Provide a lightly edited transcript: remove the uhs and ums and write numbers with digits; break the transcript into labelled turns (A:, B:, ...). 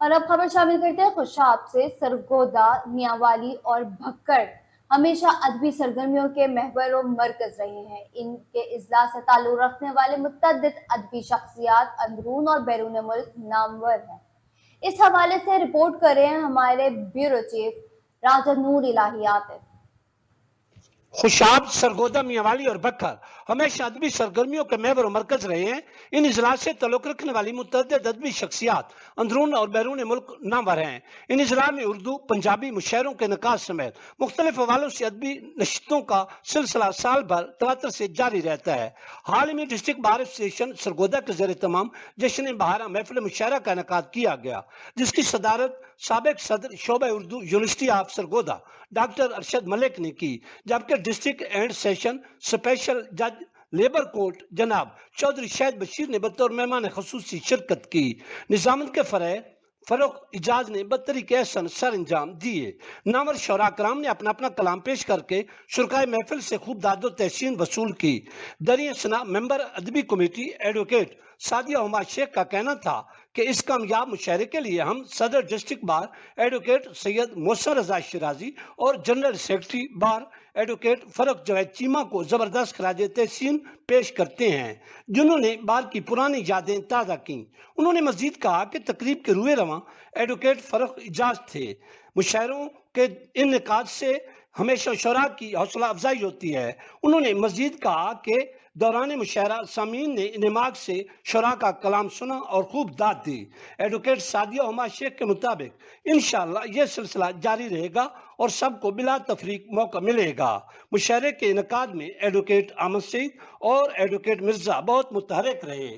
A: और अब खबर शामिल करते हैं खुशाब से। सरगोदा, मियांवाली और भक्कड़ हमेशा अदबी सरगर्मियों के महवर और मरकज रहे हैं। इनके इजलास से ताल्लुक रखने वाले मुतअद्दिद अदबी शख्सियात अंदरून और बैरून मुल्क नामवर हैं। इस हवाले से रिपोर्ट कर रहे हैं हमारे ब्यूरो चीफ राजा नूर इलाही आतिफ।
B: खुशाब, सरगोदा, मियांवाली और बक्खर हमेशा अदबी सरगर्मियों के महवर मरकज रहे हैं। इन इजलास से तल्लुक रखने वाली मुतअद्दिद अदबी शख्सियात अंदरून और बैरून मुल्क नामवर हैं। इन इजलास में उर्दू, पंजाबी मुशायरों के निकाह समेत मुख्तलिफ हवालों से अदबी नशतों का सिलसिला साल भर तवातर से जारी रहता है। हाल ही में डिस्ट्रिक्ट बार एसोसिएशन सरगोदा के ज़रिए तमाम जश्न बहारा महफिल मुशायरा का इनेकाद किया गया, जिसकी सदारत साबिक सदर शोबा Urdu university of Sargodha doctor Arshad Malik ने की, जबकि डिस्ट्रिक्ट एंड सेशन स्पेशल जज लेबर कोर्ट जनाब चौधरी शाहिद बशीर ने बतौर मेहमान खसूसी शिरकत की। निजामत के फरोख इजाज ने बतरीके एहसन सर अंजाम दिए। नामवर शोरा कराम ने अपना अपना कलाम पेश करके शुरकाए महफिल से खूब दादो तहसीन वसूल की। दरिया सना मेंबर अदबी कमेटी एडवोकेट सादिया हुमा शेख का कहना था कि इस कामयाब मुशायरे के लिए हम सदर district bar advocate Syed Mohsin Raza Shirazi और general secretary bar advocate Farrukh Javed Cheema को जबरदस्त खराज तहसीन पेश करते हैं, जिन्होंने बार की पुरानी यादें ताज़ा की। उन्होंने मजीद कहा कि तकरीब के रुए रवां एडवोकेट फरुख इजाज थे। मुशायरों के इनेकाद से हमेशा शुरा की हौसला अफजाई होती है। उन्होंने मजीद कहा कि दौरान मुशायरा सामीन ने इनेमाग से शुरा का कलाम सुना और खूब दाद दी। एडवोकेट सादिया हुमा शेख के मुताबिक इंशाअल्लाह यह सिलसिला जारी रहेगा और सबको बिला तफरीक मौका मिलेगा। मुशायरे के इनेकाद में एडवोकेट अहमद सईद और एडवोकेट मिर्जा बहुत मुतहरक रहे।